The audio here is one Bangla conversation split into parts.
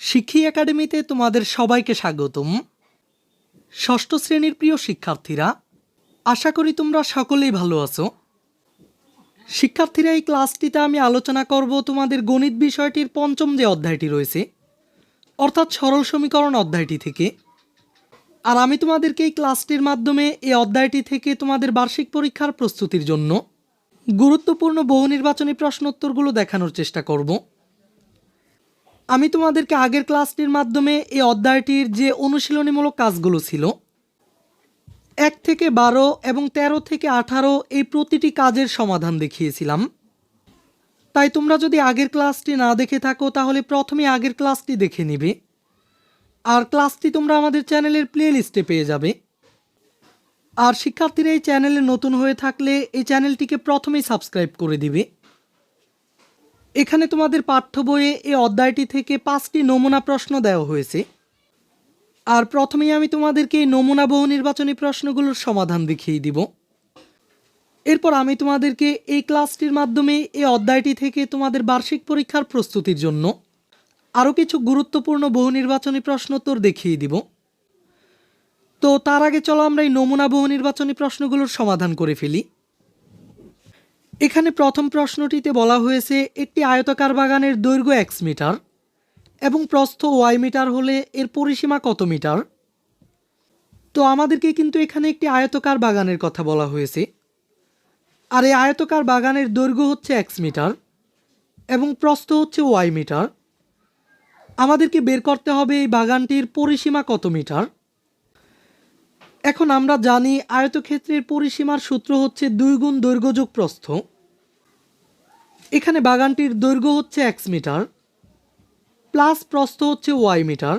শিক্ষী একাডেমিতে তোমাদের সবাইকে স্বাগতম। ষষ্ঠ শ্রেণীর প্রিয় শিক্ষার্থীরা, আশা করি তোমরা সকলেই ভালো আছো। শিক্ষার্থীরা, এই ক্লাসটিতে আমি আলোচনা করব তোমাদের গণিত বিষয়টির পঞ্চম যে অধ্যায়টি রয়েছে, অর্থাৎ সরল সমীকরণ অধ্যায়টি থেকে। আর আমি তোমাদেরকে এই ক্লাসটির মাধ্যমে এই অধ্যায়টি থেকে তোমাদের বার্ষিক পরীক্ষার প্রস্তুতির জন্য গুরুত্বপূর্ণ বহু নির্বাচনী প্রশ্নোত্তরগুলো দেখানোর চেষ্টা করব। আমি তোমাদেরকে আগের ক্লাসটির মাধ্যমে এই অধ্যায়টির যে অনুশীলনীমূলক কাজগুলো ছিল 1 থেকে 12 এবং 13 থেকে 18 এই প্রতিটি কাজের সমাধান দেখিয়েছিলাম। তাই তোমরা যদি আগের ক্লাসটি না দেখে থাকো তাহলে প্রথমে আগের ক্লাসটি দেখে নিবে। আর ক্লাসটি তোমরা আমাদের চ্যানেলের প্লে লিস্টে পেয়ে যাবে। আর শিক্ষার্থীরা, এই চ্যানেলে নতুন হয়ে থাকলে এই চ্যানেলটিকে প্রথমেই সাবস্ক্রাইব করে দিবে। এখানে তোমাদের পাঠ্য বইয়ে এই অধ্যায়টি থেকে 5টি নমুনা প্রশ্ন দেওয়া হয়েছে। আর প্রথমেই আমি তোমাদেরকে এই নমুনা বহু নির্বাচনী প্রশ্নগুলোর সমাধান দেখিয়ে দিব। এরপর আমি তোমাদেরকে এই ক্লাসটির মাধ্যমে এই অধ্যায়টি থেকে তোমাদের বার্ষিক পরীক্ষার প্রস্তুতির জন্য আরও কিছু গুরুত্বপূর্ণ বহু নির্বাচনী প্রশ্নোত্তর দেখিয়ে দিব। তো তার আগে চলো আমরা এই নমুনা বহু নির্বাচনী প্রশ্নগুলোর সমাধান করে ফেলি। এখানে প্রথম প্রশ্নটিতে বলা হয়েছে একটি আয়তাকার বাগানের দৈর্ঘ্য x মিটার এবং প্রস্থ y মিটার হলে এর পরিসীমা কত মিটার। তো আমাদেরকে কিন্তু এখানে একটি আয়তাকার বাগানের কথা বলা হয়েছে। আর এই আয়তাকার বাগানের দৈর্ঘ্য হচ্ছে x মিটার এবং প্রস্থ হচ্ছে y মিটার। আমাদেরকে বের করতে হবে এই বাগানটির পরিসীমা কত মিটার। এখন আমরা জানি আয়তক্ষেত্রের পরিসীমার সূত্র হচ্ছে 2 গুণ দৈর্ঘ্য যোগ প্রস্থ। এখানে বাগানটির দৈর্ঘ্য হচ্ছে x মিটার প্লাস প্রস্থ হচ্ছে y মিটার।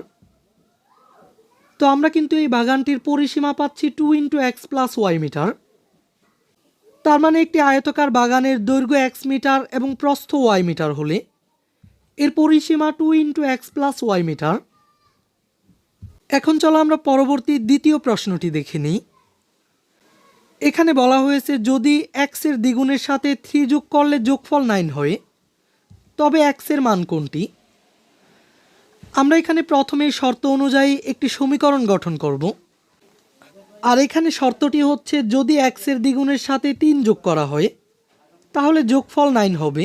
তো আমরা কিন্তু এই বাগানটির পরিসীমা পাচ্ছি 2 × x + y মিটার। তার মানে একটি আয়তাকার বাগানের দৈর্ঘ্য x মিটার এবং প্রস্থ y মিটার হলে এর পরিসীমা 2 × x + y মিটার। এখন চলো আমরা পরবর্তী দ্বিতীয় প্রশ্নটি দেখে নিই। এখানে বলা হয়েছে যদি x এর দ্বিগুণের সাথে 3 যোগ করলে যোগফল 9 হয়, তবে x এর মান কোনটি। আমরা এখানে প্রথমে শর্ত অনুযায়ী একটি সমীকরণ গঠন করব। আর এখানে শর্তটি হচ্ছে যদি x এর দ্বিগুণের সাথে 3 যোগ করা হয় তাহলে যোগফল 9 হবে।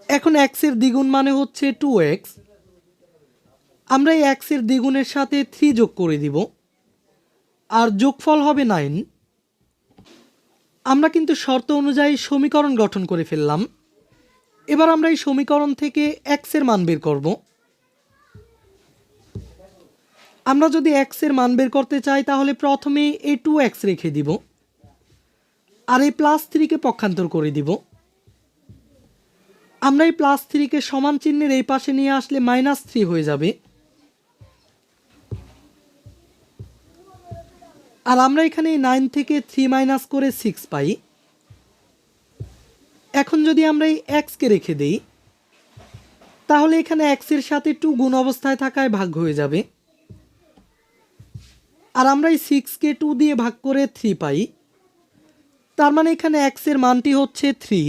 এখন x এর দ্বিগুণ মানে হচ্ছে 2x। আমরা এই x এর দ্বিগুণের সাথে 3 যোগ করে দিব আর যোগফল হবে 9। আমরা কিন্তু শর্ত অনুযায়ী সমীকরণ গঠন করে ফেললাম। এবার আমরা এই সমীকরণ থেকে x এর মান বের করব। আমরা যদি x এর মান বের করতে চাই তাহলে প্রথমে এই 2x রেখে দিব আর এই +3 কে পক্ষান্তর করে দিব। আমরা এই +3 কে সমান চিহ্নের এই পাশে নিয়ে আসলে -3 হয়ে যাবে। আর আমরা এখানে 9 থেকে 3 মাইনাস করে 6 পাই। এখন যদি আমরা এই x কে রেখে দেই তাহলে এখানে x এর সাথে 2 গুণ অবস্থায় থাকায় ভাগ হয়ে যাবে। আর আমরা এই 6 কে 2 দিয়ে ভাগ করে 3 পাই। তার মানে এখানে x এর মানটি হচ্ছে 3।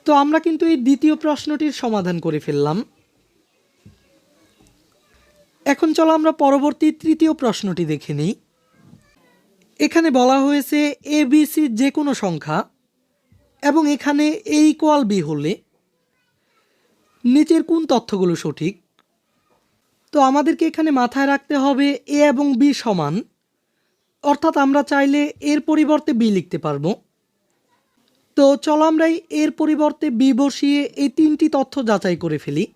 তো আমরা কিন্তু এই দ্বিতীয় প্রশ্নটির সমাধান করে ফেললাম। এখন চলো আমরা পরবর্তী তৃতীয় প্রশ্নটি দেখে নিই। এখানে বলা হয়েছে a b c যে কোনো সংখ্যা এবং এখানে a = b হলে নিচের কোন তথ্যগুলো সঠিক। তো আমাদেরকে এখানে মাথায় রাখতে হবে a এবং b সমান, অর্থাৎ আমরা চাইলে এর পরিবর্তে b লিখতে পারবো। তো চলো আমরা এর পরিবর্তে b বসিয়ে এই 3টি তথ্য যাচাই করে ফেলি।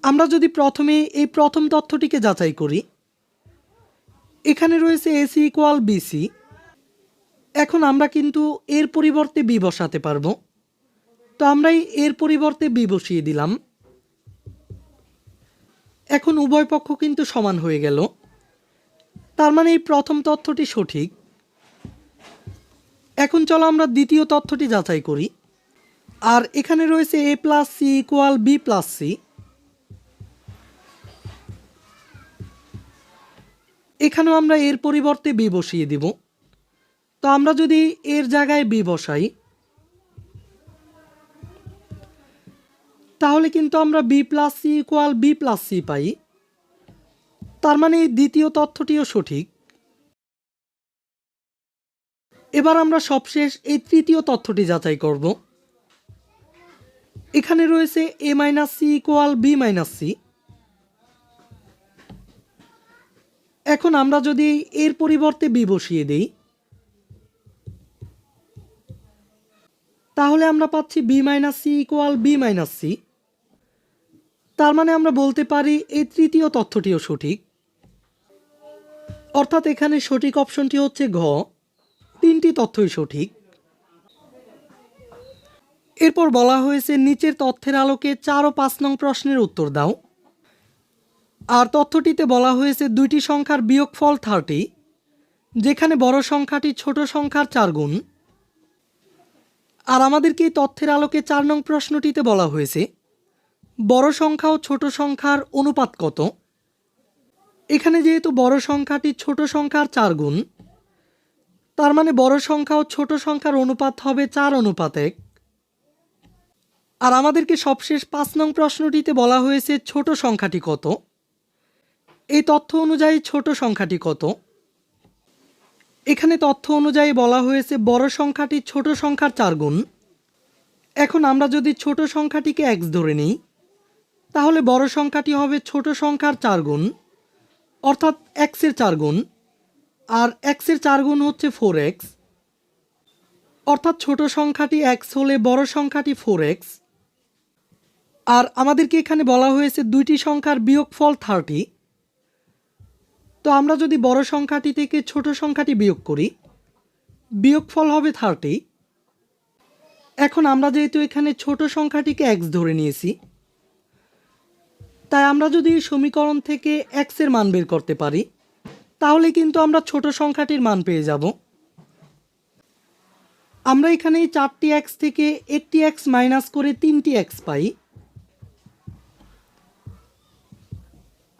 আমরা যদি প্রথমে এই প্রথম তথ্যটিকে যাচাই করি, এখানে রয়েছে AC = BC। এখন আমরা কিন্তু এর পরিবর্তে b বসাতে পারবো। তো আমরা এর পরিবর্তে b বসিয়ে দিলাম। এখন উভয় পক্ষ কিন্তু সমান হয়ে গেল। তার মানে এই প্রথম তথ্যটি সঠিক। এখন চলো আমরা দ্বিতীয় তথ্যটি যাচাই করি। আর এখানে রয়েছে a + c = b + c। এখানেও আমরা এর পরিবর্তে b বসিয়ে দিব। তো আমরা যদি এর জায়গায় b বসাই তাহলে কিন্তু আমরা B plus C equal B plus C পাই। তার মানে এই দ্বিতীয় তথ্যটিও সঠিক। এবার আমরা সবশেষ এই তৃতীয় তথ্যটি যাচাই করব। এখানে রয়েছে A minus C equal B minus C. এখন আমরা যদি এর পরিবর্তে বি বসিয়ে দিই, তাহলে আমরা পাচ্ছি B minus C equal B minus C. তার মানে আমরা বলতে পারি এই তৃতীয় তথ্যটিও সঠিক। অর্থাৎ এখানে সঠিক অপশনটি হচ্ছে ঘ, তিনটি তথ্যই সঠিক। এরপর বলা হয়েছে নিচের তথ্যের আলোকে 4 ও 5 নং প্রশ্নের উত্তর দাও। আর তথ্যটিতে বলা হয়েছে দুইটি সংখ্যার বিয়োগফল 30, যেখানে বড় সংখ্যাটি ছোট সংখ্যার 4 গুণ। আর আমাদেরকে এই তথ্যের আলোকে 4 নং প্রশ্নটিতে বলা হয়েছে বড় সংখ্যা ও ছোট সংখ্যার অনুপাত কত। এখানে যেহেতু বড় সংখ্যাটি ছোট সংখ্যার 4 গুণ, তার মানে বড় সংখ্যা ও ছোট সংখ্যার অনুপাত হবে 4:1। আর আমাদেরকে সবশেষ 5 নং প্রশ্নটিতে বলা হয়েছে ছোট সংখ্যাটি কত। এই তথ্য অনুযায়ী ছোট সংখ্যাটি কত। এখানে তথ্য অনুযায়ী বলা হয়েছে বড় সংখ্যাটি ছোট সংখ্যার 4 গুণ। এখন আমরা যদি ছোট সংখ্যাটিকে x ধরে নিই, তাহলে বড় সংখ্যাটি হবে ছোট সংখ্যার 4 গুণ, অর্থাৎ x এর 4 গুণ। আর x এর 4 গুণ হচ্ছে 4x, অর্থাৎ ছোট সংখ্যাটি x হলে বড় সংখ্যাটি 4x। আর আমাদেরকে এখানে বলা হয়েছে দুইটি সংখ্যার বিয়োগফল 30। তো আমরা যদি বড় সংখ্যাটি থেকে ছোট সংখ্যাটি বিয়োগ করি, বিয়োগফল হবে 30। এখন আমরা যেহেতু এখানে ছোট সংখ্যাটিকে x ধরে নিয়েছি, তাই আমরা যদি এই সমীকরণ থেকে x এর মান বের করতে পারি, তাহলে কিন্তু আমরা ছোট সংখ্যাটির মান পেয়ে যাব। আমরা এখানে এই 4টি x থেকে একটি x মাইনাস করে 3টি x পাই।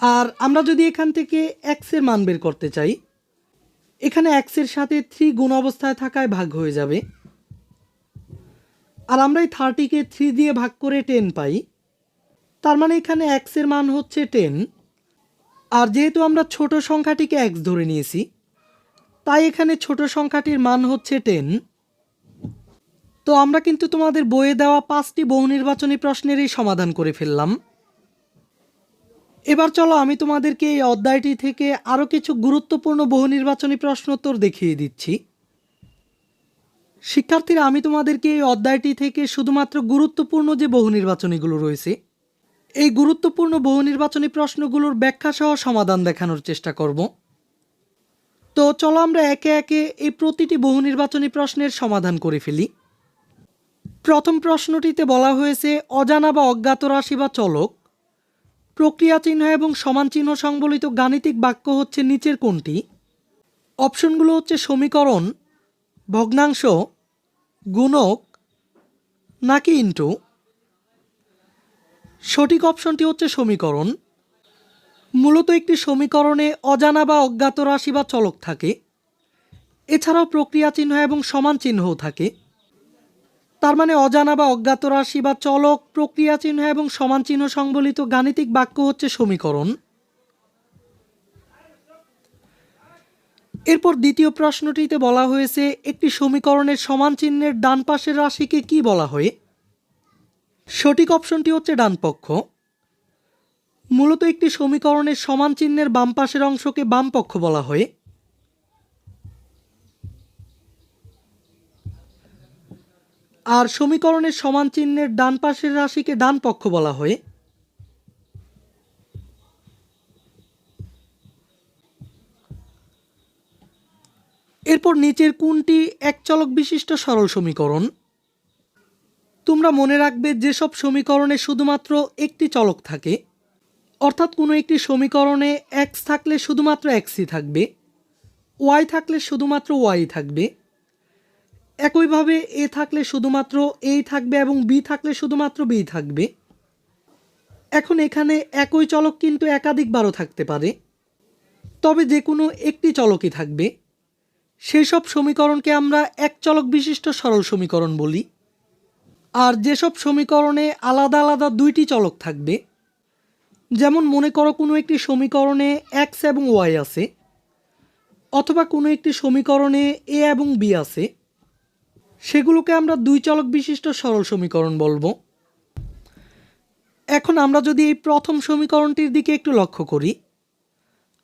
আর আমরা যদি এখান থেকে x এর মান বের করতে চাই, এখানে x এর সাথে 3 গুণ অবস্থায় থাকায় ভাগ হয়ে যাবে। আর আমরা এই 30কে 3 দিয়ে ভাগ করে 10 পাই। তার মানে এখানে x এর মান হচ্ছে 10। আর যেহেতু আমরা ছোট সংখ্যাটিকে x ধরে নিয়েছি, তাই এখানে ছোট সংখ্যাটির মান হচ্ছে 10। তো আমরা কিন্তু তোমাদের বইয়ে দেওয়া 5টি বহুনির্বাচনী প্রশ্নের এই সমাধান করে ফেললাম। এবার চলো আমি তোমাদেরকে এই অধ্যায়টি থেকে আরও কিছু গুরুত্বপূর্ণ বহুনির্বাচনী প্রশ্নোত্তর দেখিয়ে দিচ্ছি। শিক্ষার্থীরা, আমি তোমাদেরকে এই অধ্যায়টি থেকে শুধুমাত্র গুরুত্বপূর্ণ যে বহুনির্বাচনীগুলো রয়েছে, এই গুরুত্বপূর্ণ বহুনির্বাচনী প্রশ্নগুলোর ব্যাখ্যা সহ সমাধান দেখানোর চেষ্টা করব। তো চলো আমরা একে একে এই প্রতিটি বহুনির্বাচনী প্রশ্নের সমাধান করে ফেলি। প্রথম প্রশ্নটিতে বলা হয়েছে অজানা বা অজ্ঞাত রাশি বা চলক, প্রক্রিয়া চিহ্ন এবং সমান চিহ্ন সংবলিত গাণিতিক বাক্য হচ্ছে নিচের কোনটি। অপশনগুলো হচ্ছে সমীকরণ, ভগ্নাংশ, গুণক নাকি ইন্টু। সঠিক অপশনটি হচ্ছে সমীকরণ। মূলত একটি সমীকরণে অজানা বা অজ্ঞাত রাশি বা চলক থাকে, এছাড়াও প্রক্রিয়া চিহ্ন এবং সমান চিহ্নও থাকে। তার মানে অজানা বা অজ্ঞাত রাশি বা চলক, প্রক্রিয়া চিহ্ন এবং সমান চিহ্ন সংবলিত গাণিতিক বাক্য হচ্ছে সমীকরণ। এরপর দ্বিতীয় প্রশ্নটিতে বলা হয়েছে একটি সমীকরণের সমান চিহ্নের ডান পাশের রাশিকে কি বলা হয়। সঠিক অপশনটি হচ্ছে ডান পক্ষ। মূলত একটি সমীকরণের সমান চিহ্নের বাম পাশের অংশকে বাম পক্ষ বলা হয়। আর সমীকরণের সমান চিহ্নের ডান পাশের রাশিকে ডান পক্ষ বলা হয়। এরপর নিচের কোনটি এক চলক বিশিষ্ট সরল সমীকরণ। তোমরা মনে রাখবে যেসব সমীকরণে শুধুমাত্র একটি চলক থাকে, অর্থাৎ কোনো একটি সমীকরণে x থাকলে শুধুমাত্র xই থাকবে, y থাকলে শুধুমাত্র y থাকবে, একইভাবে a থাকলে শুধুমাত্র a থাকবে এবং b থাকলে শুধুমাত্র b থাকবে। এখন এখানে একই চলক কিন্তু একাধিকবারও থাকতে পারে, তবে যে কোনো একটি চলকই থাকবে। সেই সব সমীকরণকে আমরা এক চলক বিশিষ্ট সরল সমীকরণ বলি। আর যেসব সমীকরণে আলাদা আলাদা দুইটি চলক থাকবে, যেমন মনে করো কোনো একটি সমীকরণে এক্স এবং ওয়াই আছে, অথবা কোনো একটি সমীকরণে এ এবং বি আছে, সেগুলোকে আমরা দুই চলক বিশিষ্ট সরল সমীকরণ বলবো। এখন আমরা যদি এই প্রথম সমীকরণটির দিকে একটু লক্ষ্য করি,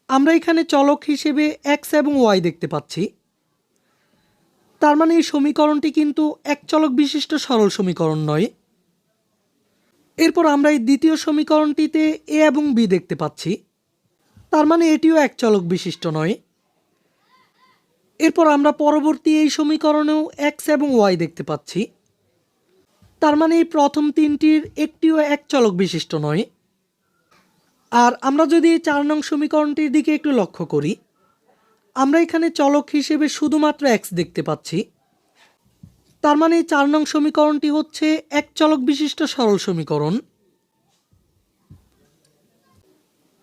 আমরা এখানে চলক হিসেবে এক্স এবং ওয়াই দেখতে পাচ্ছি। তার মানে এই সমীকরণটি কিন্তু এক চলক বিশিষ্ট সরল সমীকরণ নয়। এরপর আমরা এই দ্বিতীয় সমীকরণটিতে এ এবং বি দেখতে পাচ্ছি, তার মানে এটিও এক চলক বিশিষ্ট নয়। এরপর আমরা পরবর্তী এই সমীকরণেও এক্স এবং ওয়াই দেখতে পাচ্ছি, তার মানে এই প্রথম তিনটির একটিও এক চলক বিশিষ্ট নয়। আর আমরা যদি এই 4 নং সমীকরণটির দিকে একটু লক্ষ্য করি, আমরা এখানে চলক হিসেবে শুধুমাত্র এক্স দেখতে পাচ্ছি, তার মানে এই 4 নং সমীকরণটি হচ্ছে এক চলক বিশিষ্ট সরল সমীকরণ।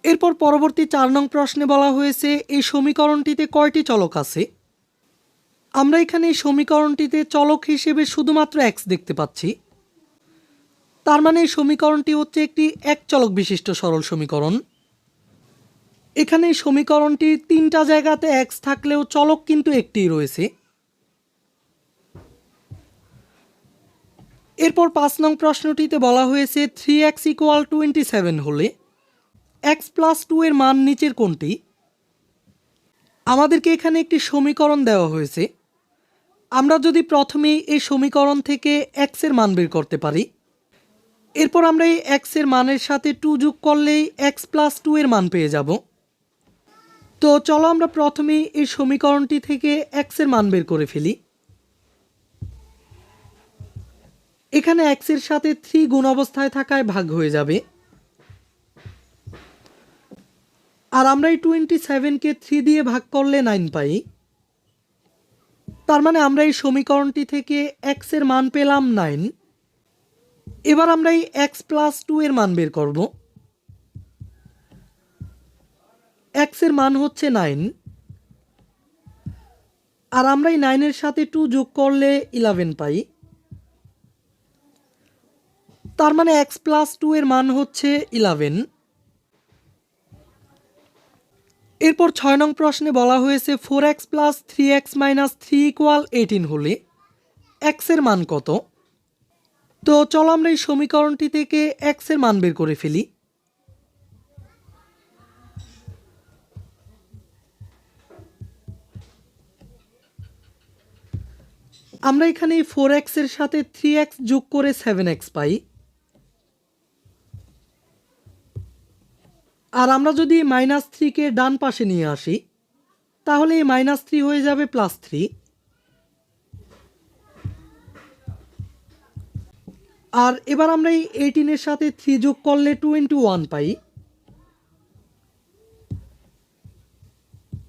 এরপর পরবর্তী 4 নং প্রশ্নে বলা হয়েছে এই সমীকরণটিতে কয়টি চলক আছে। আমরা এখানে এই সমীকরণটিতে চলক হিসেবে শুধুমাত্র এক্স দেখতে পাচ্ছি, তার মানে এই সমীকরণটি হচ্ছে একটি এক চলক বিশিষ্ট সরল সমীকরণ। এখানে এই সমীকরণটির 3টা জায়গাতে এক্স থাকলেও চলক কিন্তু একটিই রয়েছে। এরপর 5 নং প্রশ্নটিতে বলা হয়েছে 3x = 27 হলে x + 2 এর মান নিচের কোনটি। আমাদেরকে এখানে একটি সমীকরণ দেওয়া হয়েছে। আমরা যদি প্রথমেই এই সমীকরণ থেকে x এর মান বের করতে পারি, এরপর আমরা এই x এর মানের সাথে 2 যোগ করলেই x + 2 এর মান পেয়ে যাব। তো চলো আমরা প্রথমেই এই সমীকরণটি থেকে x এর মান বের করে ফেলি। এখানে x এর সাথে 3 গুণ অবস্থায় থাকায় ভাগ হয়ে যাবে। আর আমরা এই 27কে 3 দিয়ে ভাগ করলে 9 পাই। তার মানে আমরা এই সমীকরণটি থেকে x এর মান পেলাম 9। এবার আমরা এই x + 2 এর মান বের করব। x এর মান হচ্ছে 9, আর আমরা এই 9 এর সাথে 2 যোগ করলে 11 পাই। তার মানে x + 2 এর মান হচ্ছে 11। এরপর 6 নং প্রশ্নে বলা হয়েছে 4x + 3x - 3 = 18 হলে x এর মান কত। তো চলো আমরা এই সমীকরণটি থেকে x এর মান বের করে ফেলি। আমরা এখানে 4x এর সাথে 3x যোগ করে 7x পাই। আর আমরা যদি -3কে ডান পাশে নিয়ে আসি, তাহলে এই -3 হয়ে যাবে +3। আর এবার আমরা এই 18 এর সাথে 3 যোগ করলে 21 পাই।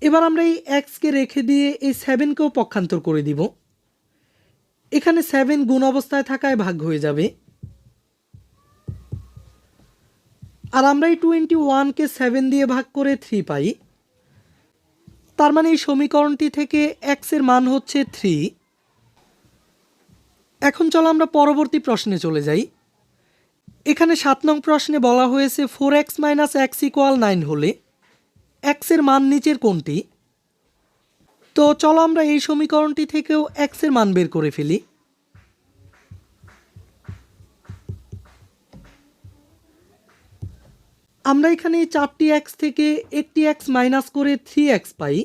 এবার আমরা এই x কে রেখে দিয়ে এই 7কেও পক্ষান্তর করে দিব। এখানে 7 গুণ অবস্থায় থাকায় ভাগ হয়ে যাবে। আর আমরা এই 21কে 7 দিয়ে ভাগ করে 3 পাই। তার মানে এই সমীকরণটি থেকে x এর মান হচ্ছে 3। এখন চলো আমরা পরবর্তী প্রশ্নে চলে যাই। এখানে 7 নং প্রশ্নে বলা হয়েছে 4x - x = 9 হলে x এর মান নিচের কোনটি। তো চলো আমরা এই সমীকরণটি থেকেও x এর মান বের করে ফেলি। আমরা এখানে 4টি x থেকে একটি x মাইনাস করে 3x পাই।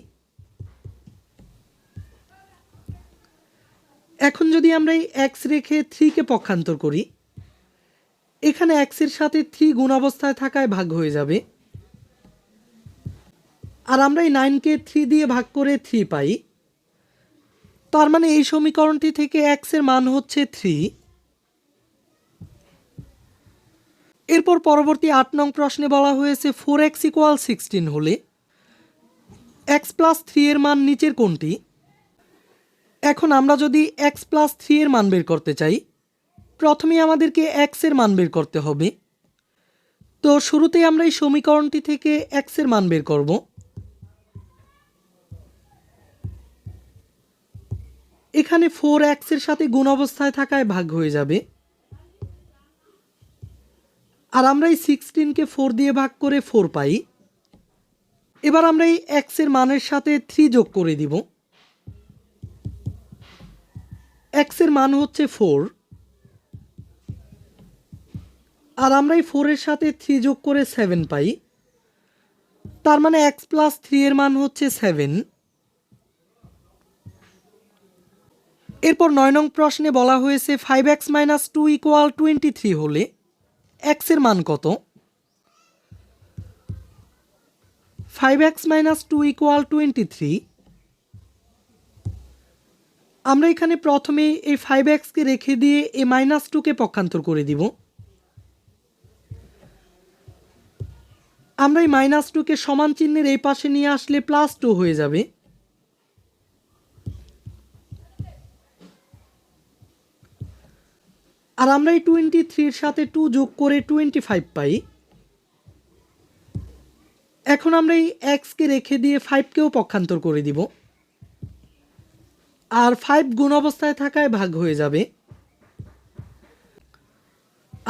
এখন যদি আমরা এই x রেখে 3কে পক্ষান্তর করি, এখানে x এর সাথে 3 গুণ অবস্থায় থাকায় ভাগ হয়ে যাবে। আর আমরা এই 9কে 3 দিয়ে ভাগ করে 3 পাই। তার মানে এই সমীকরণটি থেকে x এর মান হচ্ছে 3। এরপর পরবর্তী 8 নং প্রশ্নে বলা হয়েছে 4x = 16 হলে x + 3 এর মান নিচের কোনটি। এখন আমরা যদি x + 3 এর মান বের করতে চাই, প্রথমেই আমাদেরকে x এর মান বের করতে হবে। তো শুরুতেই আমরা এই সমীকরণটি থেকে x এর মান বের করব। এখানে 4x এর সাথে গুণ অবস্থায় থাকায় ভাগ হয়ে যাবে। আর আমরা এই 16কে 4 দিয়ে ভাগ করে 4 পাই। এবার আমরা এই x এর মানের সাথে 3 যোগ করে দিব। x এর মান হচ্ছে 4, আর আমরা এই 4 এর সাথে 3 যোগ করে 7 পাই। তার মানে x প্লাস 3 এর মান হচ্ছে 7। এরপর 9 নং প্রশ্নে বলা হয়েছে 5x - 2 = 23 হলে x এর মান কত? 5x - 2 = 23। আমরা এখানে প্রথমে এই 5x কে রেখে দিয়ে এই -2কে পক্ষান্তর করে দিব। আমরা এই -2কে সমান চিহ্নের এই পাশে নিয়ে আসলে +2 হয়ে যাবে। আর আমরা এই 23 এর সাথে 2 যোগ করে 25 পাই। এখন আমরা এই x কে রেখে দিয়ে 5কেও পক্ষান্তর করে দিব। আর 5 গুণ অবস্থায় থাকায় ভাগ হয়ে যাবে।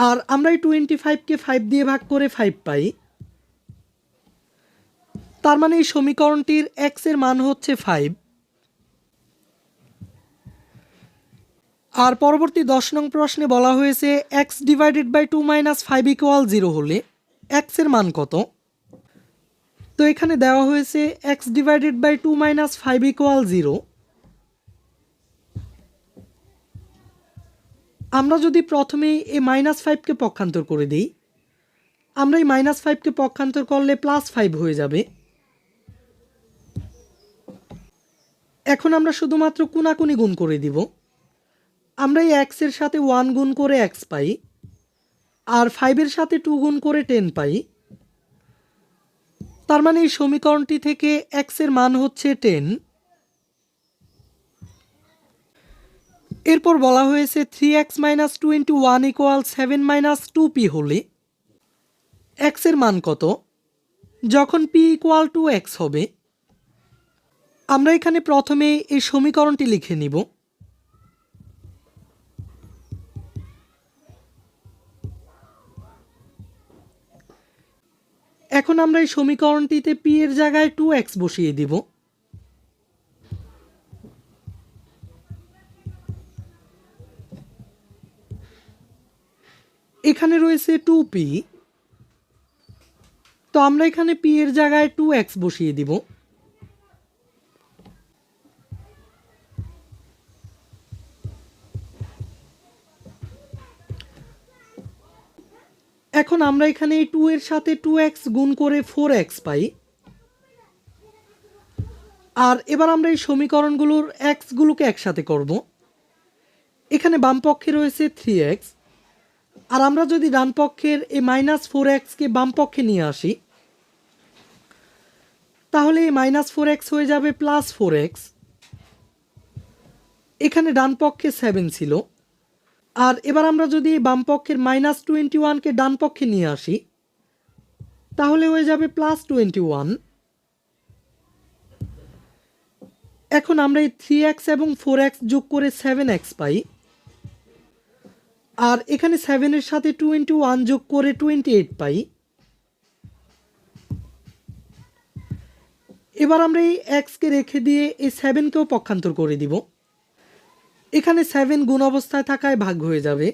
আর আমরা এই 25কে 5 দিয়ে ভাগ করে 5 পাই। তার মানে এই সমীকরণটির x এর মান হচ্ছে 5। আর পরবর্তী 10 নং প্রশ্নে বলা হয়েছে x / 2 - 5 = 0 হলে x এর মান কত? তো এখানে দেওয়া হয়েছে x / 2 - 5 = 0। আমরা যদি প্রথমে এই -5কে পক্ষান্তর করে দিই, আমরা এই -5কে পক্ষান্তর করলে +5 হয়ে যাবে। এখন আমরা শুধুমাত্র কোনাকুনি গুণ করে দিব। আমরা এই x এর সাথে 1 গুণ করে x পাই, আর 5 এর সাথে 2 গুণ করে 10 পাই। তার মানে এই সমীকরণটি থেকে x এর মান হচ্ছে 10। এরপর বলা হয়েছে 3x - 2 × 1 = 7 - 2p হলে x এর মান কত? যখন p = x হবে। আমরা এখানে প্রথমে এই সমীকরণটি লিখে নিব। এখন আমরা এই সমীকরণটিতে p এর জায়গায় 2x বসিয়ে দিব। এখানে রয়েছে 2p, তো আমরা এখানে p এর জায়গায় 2x বসিয়ে দিব। এখন আমরা এখানে এই 2 এর সাথে 2x গুণ করে 4x পাই। আর এবার আমরা এই সমীকরণগুলোর x গুলোকে একসাথে করব। এখানে বাম পক্ষে রয়েছে 3x, আর আমরা যদি ডান পক্ষের এই -4x কে বাম পক্ষে নিয়ে আসি, তাহলে এই -4x হয়ে যাবে +4x। এখানে ডান পক্ষে 7 ছিল। আর এবার আমরা যদি এই বাম পক্ষের -21কে ডান পক্ষে নিয়ে আসি, তাহলে হয়ে যাবে +21। এখন আমরা এই 3x এবং 4x যোগ করে 7x পাই। আর এখানে 7 এর সাথে 2 × 1 যোগ করে 28 পাই। এবার আমরা এই x কে রেখে দিয়ে এই 7কেও পক্ষান্তর করে দিব। এখানে 7 গুণ অবস্থায় থাকায় ভাগ হয়ে যাবে।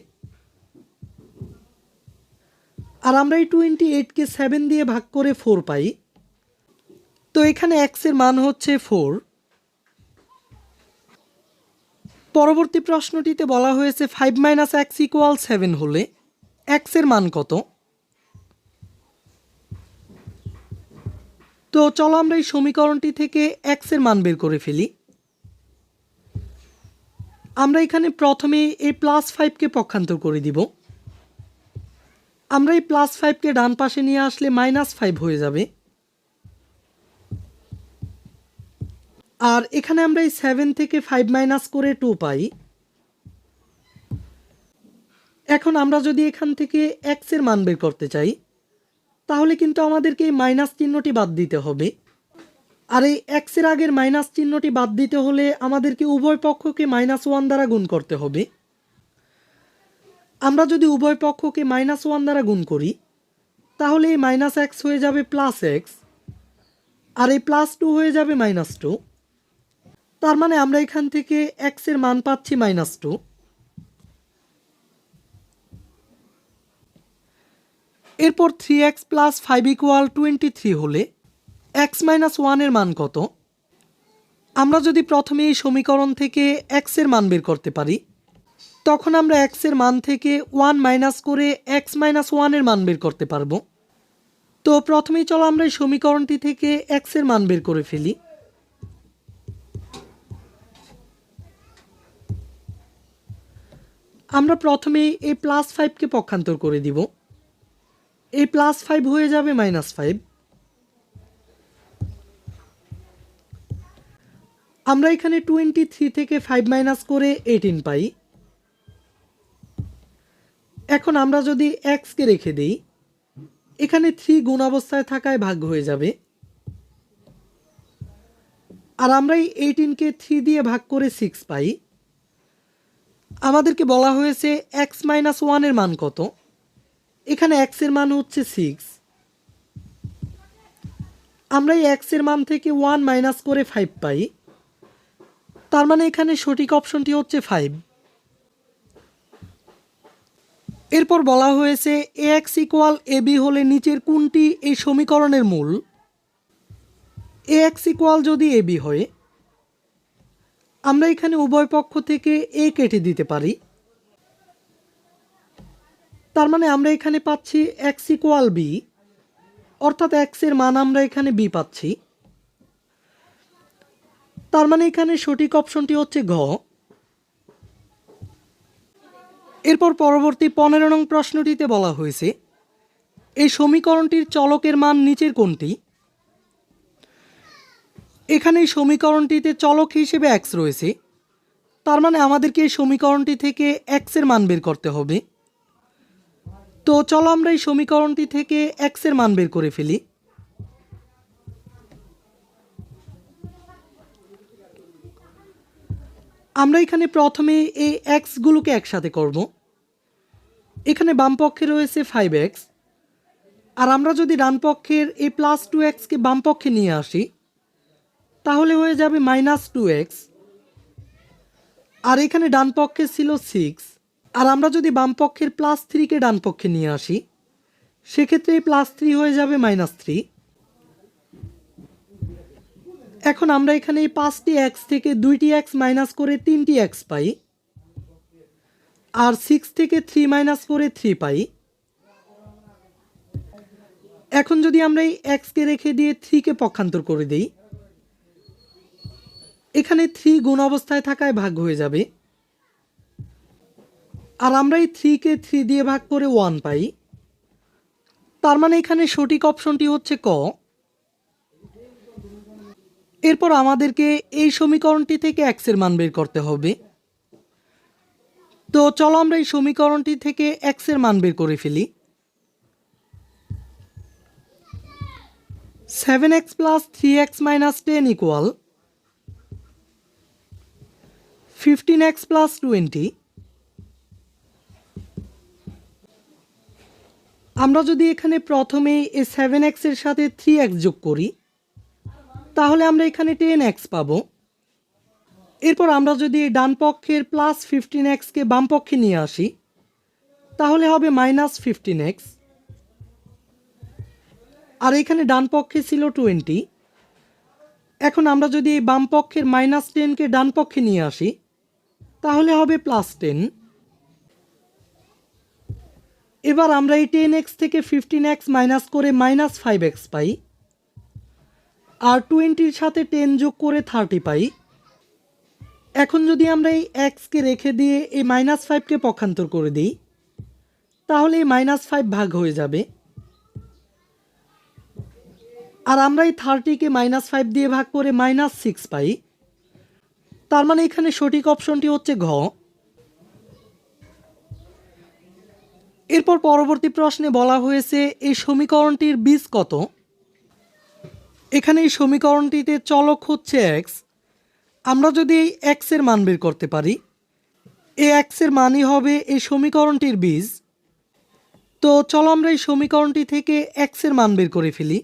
আর আমরা এই 28কে 7 দিয়ে ভাগ করে 4 পাই। তো এখানে x এর মান হচ্ছে 4। পরবর্তী প্রশ্নটিতে বলা হয়েছে 5 - x = 7 হলে x এর মান কত? তো চলো আমরা এই সমীকরণটি থেকে x এর মান বের করে ফেলি। আমরা এখানে প্রথমে এই +5কে পক্ষান্তর করে দিব। আমরা এই +5কে ডান পাশে নিয়ে আসলে -5 হয়ে যাবে। আর এখানে আমরা এই 7 থেকে 5 মাইনাস করে 2 পাই। এখন আমরা যদি এখান থেকে x এর মান বের করতে চাই, তাহলে কিন্তু আমাদেরকে এই মাইনাস চিহ্নটি বাদ দিতে হবে। আর এই x এর আগের মাইনাস চিহ্নটি বাদ দিতে হলে আমাদেরকে উভয় পক্ষকে -1 দ্বারা গুণ করতে হবে। আমরা যদি উভয় পক্ষকে -1 দ্বারা গুণ করি তাহলে এই -x হয়ে যাবে +x আর এই +2 হয়ে যাবে -2। তার মানে আমরা এখান থেকে x এর মান পাচ্ছি -2। এরপর 3x + 5 = 23 হলে x - 1 এর মান কত? আমরা যদি প্রথমে এই সমীকরণ থেকে x এর মান বের করতে পারি তখন আমরা x এর মান থেকে 1 মাইনাস করে x - 1 এর মান বের করতে পারবো। তো প্রথমেই চলো আমরা এই সমীকরণটি থেকে x এর মান বের করে ফেলি। আমরা প্রথমে এই +5 কে পক্ষান্তর করে দিব। এই +5 হয়ে যাবে -5। আমরা এখানে 23 থেকে 5 মাইনাস করে 18 পাই। এখন আমরা যদি x কে রেখে দেই এখানে 3 গুণ অবস্থায় থাকায় ভাগ হয়ে যাবে আর আমরা এই 18 কে 3 দিয়ে ভাগ করে 6 পাই। আমাদেরকে বলা হয়েছে x - 1 এর মান কত? এখানে x এর মান হচ্ছে 6। আমরা এই x এর মান থেকে 1 মাইনাস করে 5 পাই। তার মানে এখানে সঠিক অপশনটি হচ্ছে 5। এরপর বলা হয়েছে ax = ab হলে নিচের কোনটি এই সমীকরণের মূল? ax = যদি ab হয় আমরা এখানে উভয় পক্ষ থেকে a কেটে দিতে পারি। তার মানে আমরা এখানে পাচ্ছি x = b, অর্থাৎ x এর মান আমরা এখানে b পাচ্ছি। তার মানে এখানে সঠিক অপশনটি হচ্ছে ঘ। এরপর পরবর্তী 15 নং প্রশ্নটিতে বলা হয়েছে এই সমীকরণটির চলকের মান নিচের কোনটি? এখানে এই সমীকরণটিতে চলক হিসেবে x রয়েছে। তার মানে আমাদেরকে এই সমীকরণটি থেকে x এর মান বের করতে হবে। তো চলো আমরা এই সমীকরণটি থেকে x এর মান বের করে ফেলি। আমরা এখানে প্রথমে এই x গুলোকে একসাথে করব। এখানে বাম পক্ষে রয়েছে 5x আর আমরা যদি ডান পক্ষের এই +2x কে বাম পক্ষে নিয়ে আসি তাহলে হয়ে যাবে -2x আর এখানে ডান পক্ষে ছিল 6 আর আমরা যদি বাম পক্ষের +3 কে ডান পক্ষে নিয়ে আসি সেক্ষেত্রে এই +3 হয়ে যাবে -3। এখন আমরা এখানে এই 5টি x থেকে 2টি x মাইনাস করে 3টি x পাই আর 6 থেকে 3 মাইনাস করে 3 পাই। এখন যদি আমরা এই x কে রেখে দিয়ে 3 কে পক্ষান্তর করে দেই এখানে 3 গুণ অবস্থায় থাকায় ভাগ হয়ে যাবে আর আমরা এই 3 কে 3 দিয়ে ভাগ করে 1 পাই। তার মানে এখানে সঠিক অপশনটি হচ্ছে ক। এরপর আমাদেরকে এই সমীকরণটি থেকে x এর মান বের করতে হবে। তো চলো আমরা এই সমীকরণটি থেকে x এর মান বের করে ফেলি। 7x + 3x - 10 = 15x + 20। আমরা যদি এখানে প্রথমে এই 7x এর সাথে 3x যোগ করি তাহলে আমরা এখানে 10x পাবো। এরপর আমরা যদি ডান পক্ষের +15x কে বাম পক্ষে নিয়ে আসি তাহলে হবে -15x আর এখানে ডান পক্ষে ছিল 20। এখন আমরা যদি এই বাম পক্ষের -10 কে ডান পক্ষে নিয়ে আসি তাহলে হবে +10। এবার আমরা এই 10x থেকে 15x মাইনাস করে -5x পাই আর 20-র সাথে 10 যোগ করে 30 পাই। এখন যদি আমরা এই x কে রেখে দিয়ে এই -5 কে পক্ষান্তর করে দিই তাহলে এই -5 ভাগ হয়ে যাবে আর আমরা এই 30 কে -5 দিয়ে ভাগ করে -6 পাই। তার মানে এখানে সঠিক অপশনটি হচ্ছে ঘ। এরপর পরবর্তী প্রশ্নে বলা হয়েছে এই সমীকরণটির বীজ কত? এখানে এই সমীকরণটিতে চলক হচ্ছে x। আমরা যদি এই x এর মান বের করতে পারি এ এক্সের মানই হবে এই সমীকরণটির বীজ। তো চলো আমরা এই সমীকরণটি থেকে এক্সের মান বের করে ফেলি।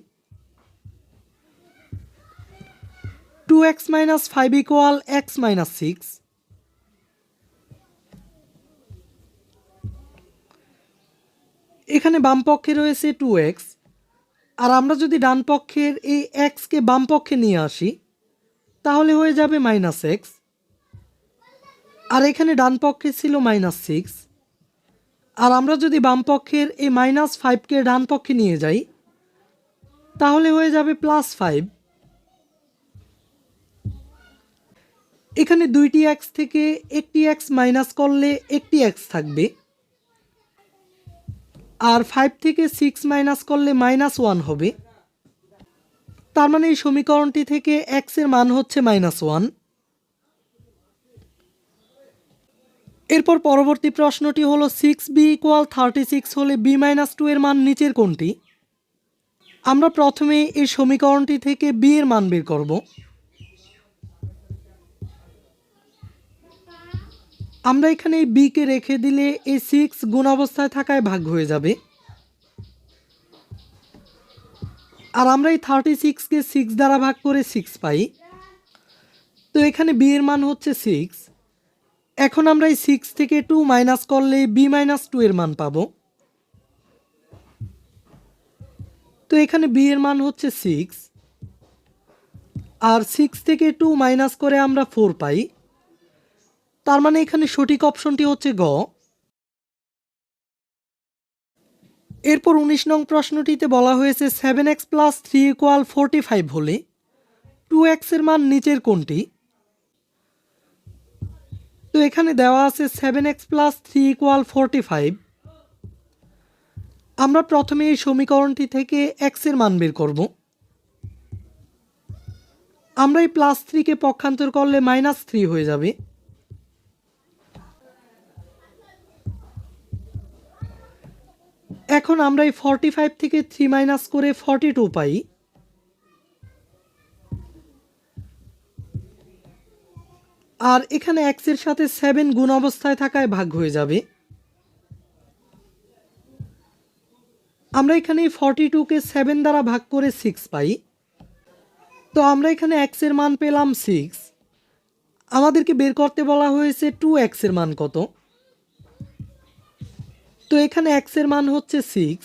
2x - 5 = x - 6। এখানে বাম পক্ষে রয়েছে 2x, আর আমরা যদি ডান পক্ষের এই এক্সকে বাম পক্ষে নিয়ে আসি তাহলে হয়ে যাবে -x, আর এখানে ডান পক্ষে ছিল -6, আর আমরা যদি বাম পক্ষের এই -5কে ডান পক্ষে নিয়ে যাই তাহলে হয়ে যাবে +5। এখানে দুইটি x থেকে একটি x মাইনাস করলে একটি x থাকবে, আর 5 থেকে 6 মাইনাস করলে -1 হবে। তার মানে এই সমীকরণটি থেকে x এর মান হচ্ছে -1। এরপর পরবর্তী প্রশ্নটি হলো 6b = 36 হলে b - 2 এর মান নিচের কোনটি? আমরা প্রথমে এই সমীকরণটি থেকে b এর মান বের করব। আমরা এখানে এই b কে রেখে দিলে এই 6 গুণ অবস্থায় থাকায় ভাগ হয়ে যাবে, আর আমরা এই 36কে 6 দ্বারা ভাগ করে 6 পাই। তো এখানে b এর মান হচ্ছে 6। এখন আমরা এই 6 থেকে 2 মাইনাস করলে b - 2 এর মান পাবো। তো এখানে b এর মান হচ্ছে 6, আর 6 থেকে 2 মাইনাস করে আমরা 4 পাই। তার মানে এখানে সঠিক অপশনটি হচ্ছে গ। এরপর 19 নং প্রশ্নটিতে বলা হয়েছে 7x + 3 = 45 হলে 2x এর মান নিচের কোনটি? তো এখানে দেওয়া আছে 7x + 3 = 45। আমরা প্রথমে এই সমীকরণটি থেকে x এর মান বের করব। আমরা এই +3কে পক্ষান্তর করলে -3 হয়ে যাবে। এখন আমরা এই 45 থেকে 3 মাইনাস করে 42 পাই। আর এখানে x এর সাথে 7 গুণ অবস্থায় থাকায় ভাগ হয়ে যাবে। আমরা এখানে 42কে 7 দ্বারা ভাগ করে 6 পাই। তো আমরা এখানে x এর মান পেলাম 6। আমাদেরকে বের করতে বলা হয়েছে 2x এর মান কত। তো এখানে x এর মান হচ্ছে 6,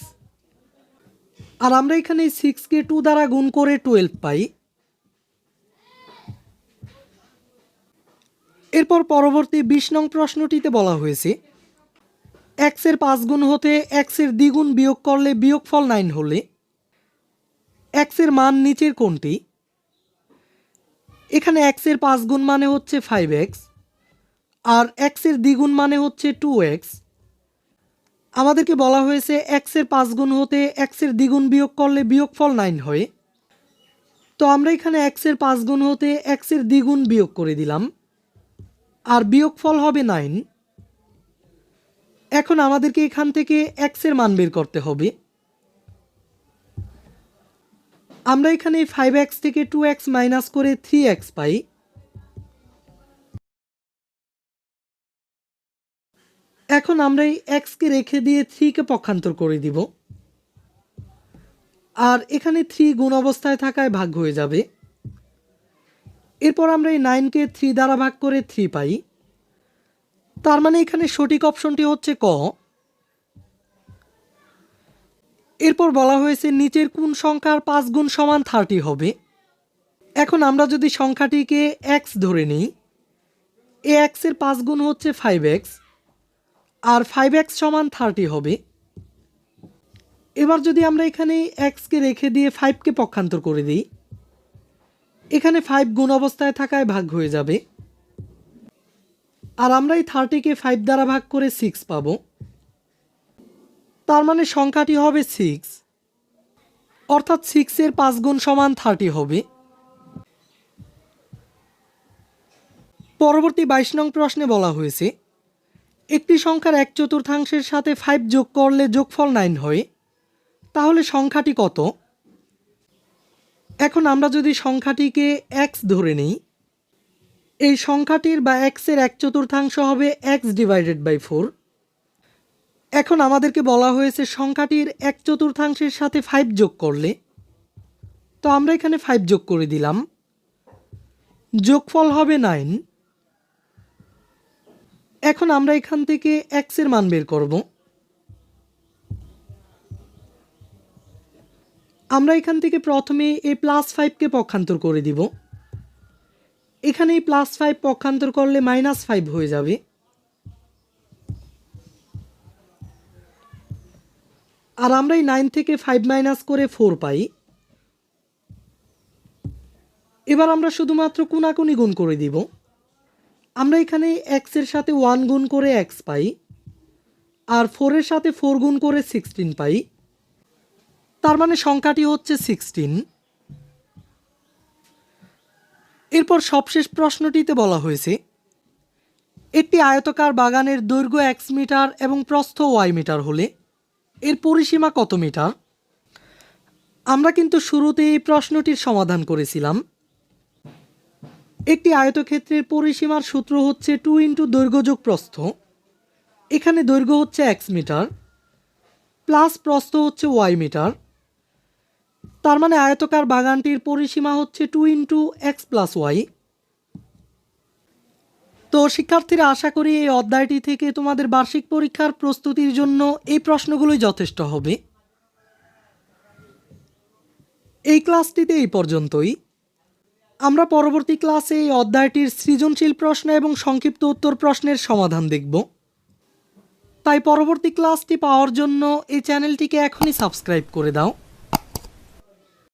আর আমরা এখানে 6কে 2 দ্বারা গুণ করে 12 পাই। এরপর পরবর্তী 20 নং প্রশ্নটিতে বলা হয়েছে x এর 5 গুণ হতে x এর দ্বিগুণ বিয়োগ করলে বিয়োগফল 9 হলে x এর মান নিচের কোনটি? এখানে x এর 5 গুণ মানে হচ্ছে 5x, আর x এর দ্বিগুণ মানে হচ্ছে 2x। আমাদেরকে বলা হয়েছে x এর 5 গুণ হতে x এর দ্বিগুণ বিয়োগ করলে বিয়োগফল 9 হয়। তো আমরা এখানে x এর 5 গুণ হতে x এর দ্বিগুণ বিয়োগ করে দিলাম, আর বিয়োগফল হবে 9। এখন আমাদেরকে এখান থেকে x এর মান বের করতে হবে। আমরা এখানে 5x থেকে 2x মাইনাস করে 3x পাই। এখন আমরা এই x কে রেখে দিয়ে 3 কে পক্ষান্তর করে দিব, আর এখানে 3 গুণ অবস্থায় থাকায় ভাগ হয়ে যাবে। এরপর আমরা এই 9কে 3 দ্বারা ভাগ করে 3 পাই। তার মানে এখানে সঠিক অপশনটি হচ্ছে ক। এরপর বলা হয়েছে নিচের কোন সংখ্যার 5 গুণ সমান 30 হবে। এখন আমরা যদি সংখ্যাটিকে x ধরে নিই, এ x এর 5 গুণ হচ্ছে 5x, আর 5x সমান 30 হবে। এবার যদি আমরা এখানে x কে রেখে দিয়ে 5 কে পক্ষান্তর করে দিই, এখানে 5 গুণ অবস্থায় থাকায় ভাগ হয়ে যাবে, আর আমরা এই 30কে 5 দ্বারা ভাগ করে 6 পাবো। তার মানে সংখ্যাটি হবে 6, অর্থাৎ 6 এর 5 গুণ সমান 30 হবে। পরবর্তী 22 নং প্রশ্নে বলা হয়েছে একটি সংখ্যার 1/4 সাথে 5 যোগ করলে যোগফল 9 হয়, তাহলে সংখ্যাটি কত? এখন আমরা যদি সংখ্যাটিকে x ধরে নিই, এই সংখ্যাটির বা এক্সের 1/4 হবে এক্স ডিভাইডেড বাই 4। এখন আমাদেরকে বলা হয়েছে সংখ্যাটির 1/4 সাথে 5 যোগ করলে, তো আমরা এখানে 5 যোগ করে দিলাম, যোগফল হবে 9। এখন আমরা এখান থেকে এক্স এর মান বের করব। আমরা এখান থেকে প্রথমে এই +5কে পক্ষান্তর করে দিব। এখানে এই +5 পক্ষান্তর করলে -5 হয়ে যাবে। আর আমরা এই 9 থেকে 5 মাইনাস করে 4 পাই। এবার আমরা শুধুমাত্র কোনাকুনি গুণ করে দিব। আমরা এখানে x এর সাথে 1 গুণ করে x পাই, আর 4 এর সাথে 4 গুণ করে 16 পাই। তার মানে সংখ্যাটি হচ্ছে 16। এরপর সবশেষ প্রশ্নটিতে বলা হয়েছে একটি আয়তাকার বাগানের দৈর্ঘ্য x মিটার এবং প্রস্থ y মিটার হলে এর পরিসীমা কত মিটার। আমরা কিন্তু শুরুতে এই প্রশ্নটির সমাধান করেছিলাম। একটি আয়তক্ষেত্রের পরিসীমার সূত্র হচ্ছে 2 × দৈর্ঘ্য যোগ প্রস্থ। এখানে দৈর্ঘ্য হচ্ছে x মিটার প্লাস প্রস্থ হচ্ছে y মিটার। তার মানে আয়তাকার বাগানটির পরিসীমা হচ্ছে 2 × x + y। তো শিক্ষার্থীরা, আশা করি এই অধ্যায়টি থেকে তোমাদের বার্ষিক পরীক্ষার প্রস্তুতির জন্য এই প্রশ্নগুলোই যথেষ্ট হবে। এই ক্লাসটিতে এই পর্যন্তই। আমরা পরবর্তী ক্লাসে এই অধ্যায়টির সৃজনশীল প্রশ্ন এবং সংক্ষিপ্ত উত্তর প্রশ্নের সমাধান দেখব। তাই পরবর্তী ক্লাসটি পাওয়ার জন্য এই চ্যানেলটিকে এখনই সাবস্ক্রাইব করে দাও।